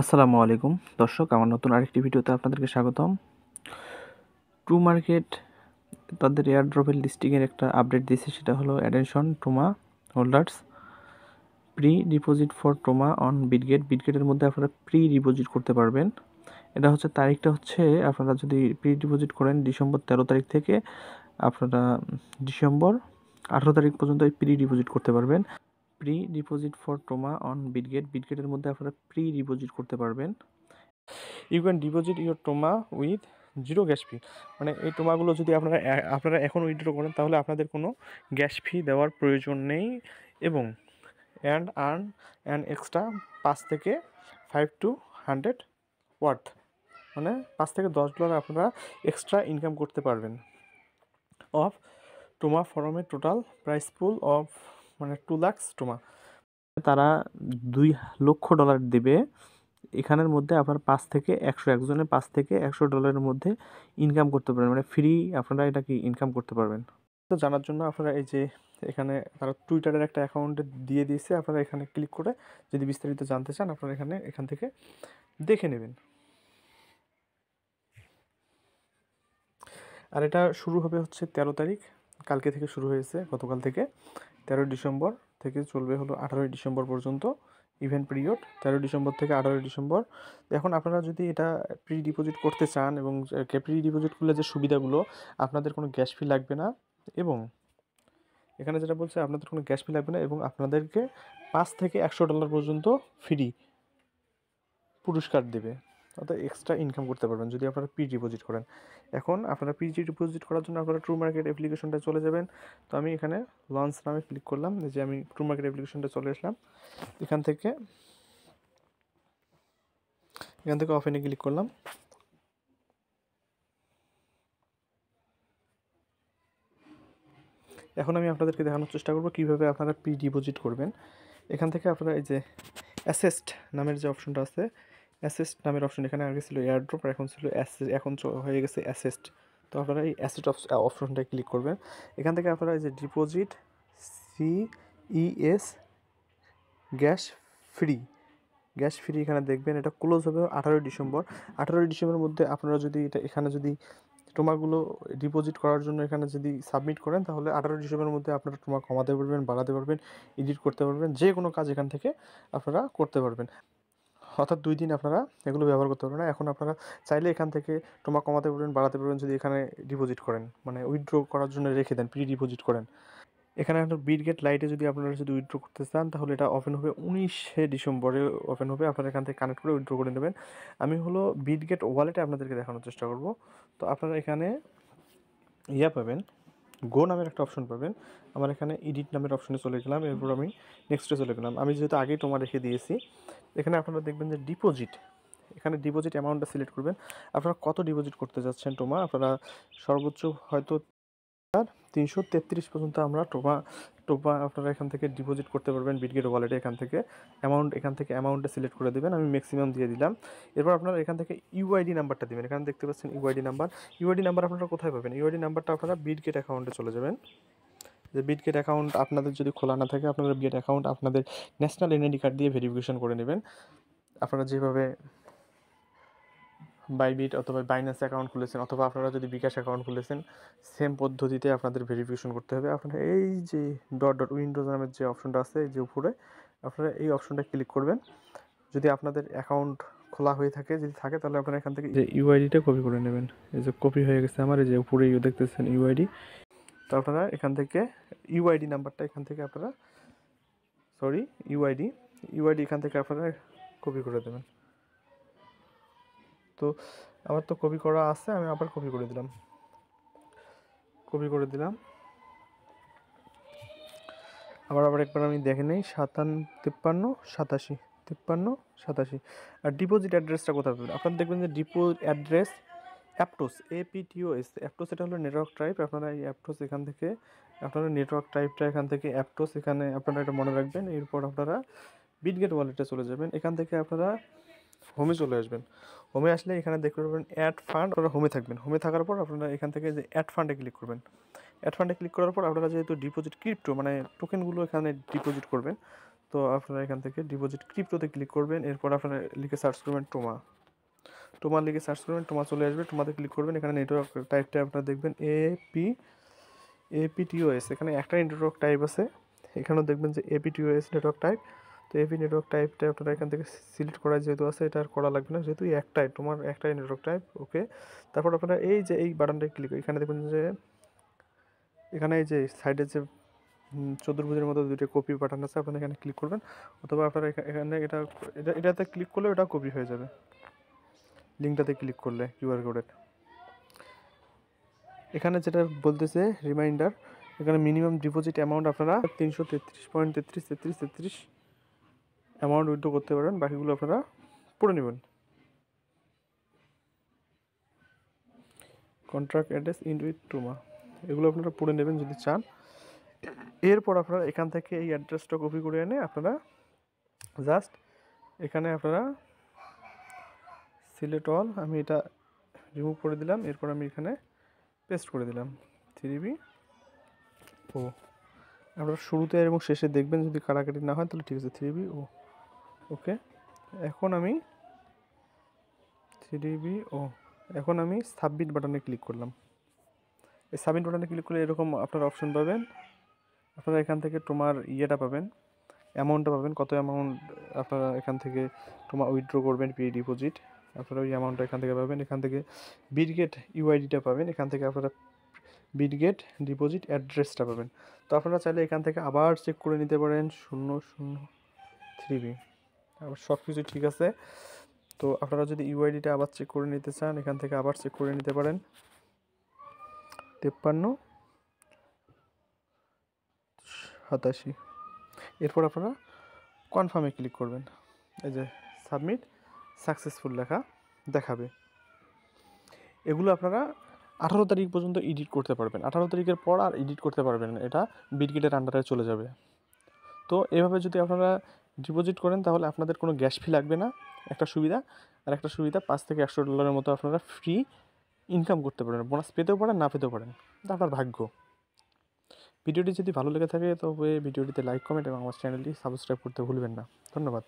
আসসালামু আলাইকুম দর্শক, আমার নতুন আরেকটি ভিডিওতে আপনাদেরকে স্বাগতম। ট্রু মার্কেট তাদের এয়ারড্রপের লিস্টিংয়ের একটা আপডেট দিয়েছে, সেটা হলো attention Toma holders pre deposit for Toma on বিটগেটের মধ্যে আপনারা প্রি ডিপোজিট করতে পারবেন। এটা হচ্ছে তারিখটা হচ্ছে, আপনারা যদি প্রি ডিপোজিট করেন ডিসেম্বর 13 তারিখ থেকে আপনারা ডিসেম্বর 18 তারিখ পর্যন্ত এই প্রি ডিপোজিট করতে পারবেন। Pre deposit for Toma on বিটগেটের মধ্যে আপনারা প্রি ডিপোজিট করতে পারবেন। You can deposit your Toma with zero gas fee. মানে এই টোমাগুলো যদি আপনারা এখন উইথড্র করেন তাহলে আপনাদের কোনো গ্যাস ফি দেওয়ার প্রয়োজন নেই, এবং আর্ন অ্যান এক্সট্রা 5 থেকে 5 to 100 ওয়ার্থ, মানে 5 থেকে $10 আপনারা এক্সট্রা ইনকাম করতে পারবেন অফ টোমা ফরমে টোটাল প্রাইস পুল অফ, মানে 2 লাখ টোমা। তারা $2 লক্ষ দেবে। এখানের মধ্যে আপনার 5 থেকে 100, একজনের $5 থেকে $100 মধ্যে ইনকাম করতে পারবেন, মানে ফ্রি আপনারা এটা কি ইনকাম করতে পারবেন। তো জানার জন্য আপনারা এই যে এখানে তারা টুইটারের একটা অ্যাকাউন্টে দিয়ে দিয়েছে, আপনারা এখানে ক্লিক করে যদি বিস্তারিত জানতে চান আপনারা এখান থেকে দেখে নেবেন। আর এটা শুরু হবে হচ্ছে 13 তারিখ, কালকে থেকে শুরু হয়েছে, গতকাল থেকে 13 ডিসেম্বর থেকে চলবে হলো 18 ডিসেম্বর পর্যন্ত ইভেন্ট পিরিয়ড। 13 ডিসেম্বর থেকে 18 ডিসেম্বর। এখন আপনারা যদি এটা প্রি ডিপোজিট করতে চান, এবং প্রি ডিপোজিট করলে যে সুবিধাগুলো, আপনাদের কোনো গ্যাস ফি লাগবে না, এবং এখানে যেটা বলছে আপনাদের কোনো গ্যাস ফি লাগবে না, এবং আপনাদেরকে 5 থেকে $100 পর্যন্ত ফ্রি পুরস্কার দেবে, অর্থাৎ এক্সট্রা ইনকাম করতে পারবেন যদি আপনারা প্রি ডিপোজিট করেন। এখন আপনারা প্রি ডিপোজিট করার জন্য আপনারা ট্রু মার্কেট অ্যাপ্লিকেশনটা চলে যাবেন। তো আমি এখানে লঞ্চ নামে ক্লিক করলাম, যে আমি ট্রু মার্কেট অ্যাপ্লিকেশনটা চলে আসলাম। এখান থেকে ওপেনে ক্লিক করলাম। এখন আমি আপনাদেরকে দেখানোর চেষ্টা করব কীভাবে আপনারা প্রি ডিপোজিট করবেন। এখান থেকে আপনারা এই যে অ্যাসেস্ট নামের যে অপশনটা আছে, অ্যাসেস্ট নামের অপশন, এখানে আগে ছিল এয়ারড্রপ, এখন ছিল এখন হয়ে গেছে অ্যাসেস্ট। তো আপনারা এই অ্যাসেস্ট অপশনটায় ক্লিক করবেন। এখান থেকে আপনারা এই যে ডিপোজিট CES গ্যাস ফ্রি এখানে দেখবেন, এটা ক্লোজ হবে 18 ডিসেম্বর। 18 ডিসেম্বরের মধ্যে আপনারা যদি এখানে যদি টোমাগুলো ডিপোজিট করার জন্য এখানে যদি সাবমিট করেন, তাহলে 18 ডিসেম্বরের মধ্যে আপনারা টোমা কমাতে পারবেন, বাড়াতে পারবেন, এডিট করতে পারবেন, যে কোনো কাজ এখান থেকে আপনারা করতে পারবেন। অর্থাৎ 2 দিন আপনারা এগুলো ব্যবহার করতে পারবেন না। এখন আপনারা চাইলে এখান থেকে টোমা কমাতে পারবেন, বাড়াতে পারবেন যদি এখানে ডিপোজিট করেন, মানে উইথড্র করার জন্য রেখে দেন, প্রি ডিপোজিট করেন। এখানে একটা বিটগেট লাইটে যদি আপনারা যদি উইথড্র করতে চান, তাহলে এটা ওপেন হবে 19 ডিসেম্বরে ওপেন হবে। আপনারা এখান থেকে কানেক্ট করে উইথড্র করে নেবেন। আমি হলো বিটগেট ওয়ালেটে আপনাদেরকে দেখানোর চেষ্টা করব। তো আপনারা এখানে পাবেন, গো নামের একটা অপশন পাবেন। আমার এখানে এডিট নামের অপশনে চলে গেলাম, এরপর আমি নেক্সটে চলে গেলাম। আমি যেহেতু আগেই টোমা রেখে দিয়েছি, এখানে আপনারা দেখবেন যে ডিপোজিট, এখানে ডিপোজিট অ্যামাউন্টটা সিলেক্ট করবেন। আপনারা কত ডিপোজিট করতে যাচ্ছেন টোমা, আপনারা সর্বোচ্চ হয়তো 333 পর্যন্ত আমরা টোপা আপনারা এখান থেকে ডিপোজিট করতে পারবেন বিটগেট ওয়ালেটে। এখান থেকে অ্যামাউন্টটা সিলেক্ট করে দেবেন, আমি ম্যাক্সিমাম দিয়ে দিলাম। এরপর আপনারা এখান থেকে ইউআইডি নাম্বারটা দেবেন। এখানে দেখতে পাচ্ছেন ইউআইডি নাম্বার আপনারা কোথায় পাবেন? ইউআইডি নাম্বারটা আপনারা বিটগেট অ্যাকাউন্টে চলে যাবেন। যে বিটগেট অ্যাকাউন্ট আপনাদের যদি খোলা না থাকে, আপনারা বিটগেট অ্যাকাউন্ট আপনাদের ন্যাশনাল এনআইডি কার্ড দিয়ে ভেরিফিকেশন করে নেবেন। আপনারা যেভাবে বাইবিট অথবা বাইন্যান্স অ্যাকাউন্ট খুলেছেন, অথবা আপনারা যদি বিকাশ অ্যাকাউন্ট খুলেছেন, সেম পদ্ধতিতে আপনাদের ভেরিফিকেশন করতে হবে। আপনারা এই যে উইন্ডোজ নামের যে অপশনটা আছে, এই যে উপরে, আপনারা এই অপশনটা ক্লিক করবেন। যদি আপনাদের অ্যাকাউন্ট খোলা হয়ে থাকে, যদি থাকে, তাহলে আপনারা এখান থেকে যে ইউআইডিটা কপি করে নেবেন। এই যে কপি হয়ে গেছে আমার, এই যে উপরে দেখতেছেন ইউআইডি। তো আপনারা এখান থেকে ইউআইডি নাম্বারটা এখান থেকে আপনারা ইউআইডি এখান থেকে আপনারা কপি করে দেবেন। তো আমার তো কপি করা আছে, আমি আবার কপি করে দিলাম। আবার একবার আমি দেখে নেই, 53 আর ডিপোজিট অ্যাড্রেসটা কোথায় পাবেন? আপনারা দেখবেন যে ডিপোজিট অ্যাড্রেস অ্যাপটোস, অ্যাপটোস, এটা হলো নেটওয়ার্ক টাইপ। আপনারা এই অ্যাপটোস এখান থেকে আপনারা নেটওয়ার্ক টাইপটা এখান থেকে অ্যাপটোস, এখানে আপনারা এটা মনে রাখবেন। এরপর আপনারা বিটগেট ওয়ালেটে চলে যাবেন। এখান থেকে আপনারা হোমে চলে আসবেন। হোমে আসলে এখানে দেখতে পারবেন অ্যাড ফান্ড, আপনারা হোমে থাকবেন। হোমে থাকার পর আপনারা এখান থেকে যে অ্যাড ফান্ডে ক্লিক করবেন। অ্যাড ফান্ডে ক্লিক করার পর আপনারা যেহেতু ডিপোজিট ক্রিপ্টো, মানে টোকেনগুলো এখানে ডিপোজিট করবেন, তো আপনারা এখান থেকে ডিপোজিট ক্রিপ্টোতে ক্লিক করবেন, এরপর আপনারা লিখে সার্চ করবেন টোমা লিখে সার্চ করবেন, টোমা চলে আসবে, টোমাতে ক্লিক করবেন। এখানে নেটওয়ার্ক টাইপটা আপনারা দেখবেন APTOS, এখানে একটা নেটওয়ার্ক টাইপ আছে, এখানেও দেখবেন যে APTOS নেটওয়ার্ক টাইপ। তো এপি নেটওয়ার্ক টাইপটা আপনারা এখান থেকে সিলেক্ট করা যেহেতু আছে, এটা আর করা লাগবে না, যেহেতু একটাই তোমার একটাই নেটওয়ার্ক টাইপ। ওকে, তারপর আপনারা এই যে এই বাটনটায় ক্লিক, এখানে দেখবেন যে এখানে এই যে সাইডে যে চতুর্ভুজের মতো দুটো কপি বাটন আছে, আপনারা এখানে ক্লিক করবেন, অথবা আপনারা এখানে এটাতে ক্লিক করলে ওটা কপি হয়ে যাবে, লিঙ্কটাতে ক্লিক করলে কিউআর কোডের। এখানে যেটা বলতেছে রিমাইন্ডার, এখানে মিনিমাম ডিপোজিট অ্যামাউন্ট আপনারা 333.3333 অ্যামাউন্ট উইথড্র করতে পারেন, বাকিগুলো আপনারা পড়ে নেবেন। কন্ট্রাক্ট অ্যাড্রেস ইন উইথ টোমা, এগুলো আপনারা পড়ে নেবেন যদি চান। এরপর আপনারা এখান থেকে এই অ্যাড্রেসটা কপি করে এনে আপনারা জাস্ট এখানে আপনারা সিলেক্ট অল, আমি এটা রিমুভ করে দিলাম, এরপর আমি এখানে পেস্ট করে দিলাম 3B ও। আপনারা শুরুতে এবং শেষে দেখবেন, যদি কাটাকাটি না হয় তাহলে ঠিক আছে 3B ও। ওকে, এখন আমি 3B ও, এখন আমি সাবমিট বাটনে ক্লিক করলাম। এই সাবমিট বাটনে ক্লিক করলে এরকম আপনারা অপশন পাবেন, আপনারা এখান থেকে তোমার ইয়েটা পাবেন, অ্যামাউন্টটা পাবেন, কত অ্যামাউন্ট আপনারা এখান থেকে তোমার উইথড্র করবেন পি ডিপোজিট, আপনারা ওই অ্যামাউন্টটা এখান থেকে পাবেন। এখান থেকে বিটগেট ইউআইডিটা পাবেন, এখান থেকে আপনারা বিটগেট ডিপোজিট অ্যাড্রেসটা পাবেন। তো আপনারা চাইলে এখান থেকে আবার চেক করে নিতে পারেন 003B, আবার সব কিছু ঠিক আছে। তো আপনারা যদি ইউআইডিটা আবার চেক করে নিতে চান, এখান থেকে আবার চেক করে নিতে পারেন 5387। এরপর আপনারা কনফার্মে ক্লিক করবেন, এই যে সাবমিট সাকসেসফুল লেখা দেখাবে। এগুলো আপনারা 18 তারিখ পর্যন্ত এডিট করতে পারবেন, 18 তারিখের পর আর এডিট করতে পারবেন না, এটা বিটগেটের আন্ডারে চলে যাবে। তো এভাবে যদি আপনারা ডিপোজিট করেন তাহলে আপনাদের কোনো গ্যাস ফি লাগবে না, একটা সুবিধা। আর একটা সুবিধা, $5 থেকে $100 মতো আপনারা ফ্রি ইনকাম করতে পারেন, বোনাস পেতেও পারেন না পেতেও পারেন, এটা আপনার ভাগ্য। ভিডিওটি যদি ভালো লেগে থাকে তবে ভিডিওটিতে লাইক কমেন্ট এবং আমার চ্যানেলটি সাবস্ক্রাইব করতে ভুলবেন না। ধন্যবাদ।